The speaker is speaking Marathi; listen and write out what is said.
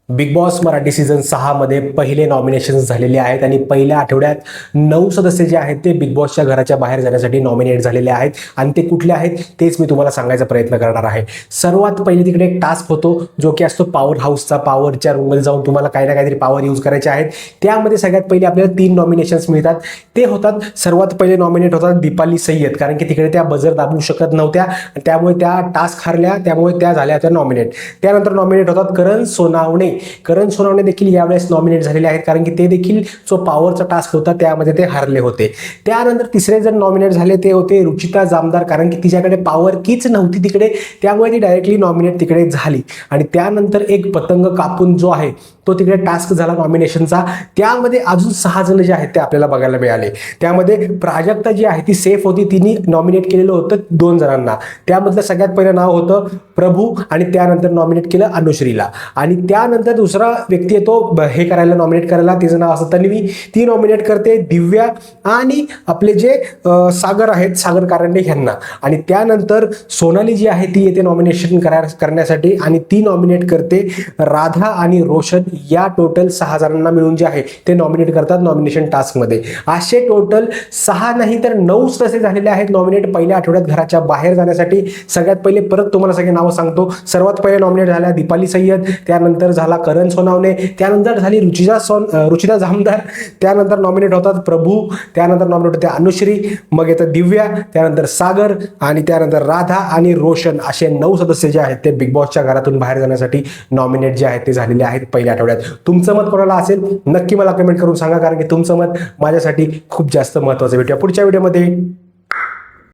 बिग बॉस मराठी सीझन 6 मध्ये पहिले नॉमिनेशन्स झालेले आहेत आणि पहिल्या आठवड्यात 9 सदस्य जे आहेत ते बिग बॉसच्या घराच्या बाहेर जाण्यासाठी नॉमिनेट झालेले आहेत आणि ते कुठले आहेत तेच मी तुम्हाला सांगायचा प्रयत्न करणार आहे. सर्वात पहिले तिकडे एक टास्क होतो जो की असतो पॉवर हाऊसचा. पॉवरच्या रूममध्ये जाऊन तुम्हाला काही ना काहीतरी पॉवर यूज करायचे आहेत. त्यामध्ये सगळ्यात पहिले आपल्याला 3 नॉमिनेशन्स मिळतात. ते होतात, सर्वात पहिले नॉमिनेट होतात दीपाली सय्यद, कारण की तिकडे त्या बजर दाबू शकत नव्हत्या, त्यामुळे त्या टास्क हारल्या, त्यामुळे त्या झाल्या त्या नॉमिनेट. त्यानंतर नॉमिनेट होतात करण सोनावणे. करण सोनावणे देखील यावेळेस नॉमिनेट झालेले आहेत, कारण की ते देखील जो पॉवरचा टास्क होता त्यामध्ये ते हारले होते. त्यानंतर तिसरे जण नॉमिनेट झाले ते होते रुचिता जामदार, कारण की तिच्याकडे पॉवर कीच नव्हती तिकडे, त्यामुळे ती डायरेक्टली नॉमिनेट तिकडे झाली. आणि त्यानंतर एक पतंग कापून जो आहे तो तिकडे टास्क झाला नॉमिनेशनचा. त्यामध्ये अजून 6 जण जे आहेत ते आपल्याला बघायला मिळाले. त्यामध्ये प्राजक्ता जी आहे ती सेफ होती, तिने नॉमिनेट केलेलं होतं 2 जणांना. त्यामधलं सगळ्यात पहिलं नाव होतं प्रभू आणि त्यानंतर नॉमिनेट केलं अनुश्रीला. आणि त्यानंतर दुसरा व्यक्ती येतो हे करायला, नॉमिनेट करायला, तिचं नाव असतं तन्वी. ती नॉमिनेट करते दिव्या आणि आपले जे सागर आहेत, सागर कारंडे ह्यांना. आणि त्यानंतर सोनाली जी आहे ती येते नॉमिनेशन करण्यासाठी आणि ती नॉमिनेट करते राधा आणि रोशन. या टोटल 6 जणांना मिळून जे आहे ते नॉमिनेट करतात नॉमिनेशन टास्कमध्ये. असे टोटल 6 नाही तर 9 तसे झालेले आहेत नॉमिनेट पहिल्या आठवड्यात घराच्या बाहेर जाण्यासाठी. सगळ्यात पहिले परत तुम्हाला सगळे नावं सांगतो. सर्वात पहिले नॉमिनेट झाल्या दीपाली सय्यद, त्यानंतर झाला करण सोनावणे, त्यानंतर झाली रुचिता जामदार, त्यानंतर नॉमिनेट होतात प्रभू, त्यानंतर नॉमिनेट होते अनुश्री, मग येतं दिव्या, त्यानंतर सागर आणि त्यानंतर राधा आणि रोशन. असे 9 सदस्य जे आहेत ते बिग बॉसच्या घरातून बाहेर जाण्यासाठी नॉमिनेट जे आहेत ते झालेले आहेत पहिल्या आठवड्यात. तुमचं मत कोणाला असेल नक्की मला कमेंट करून सांगा, कारण की तुमचं मत माझ्यासाठी खूप जास्त महत्त्वाचं. भेटूया पुढच्या व्हिडिओमध्ये.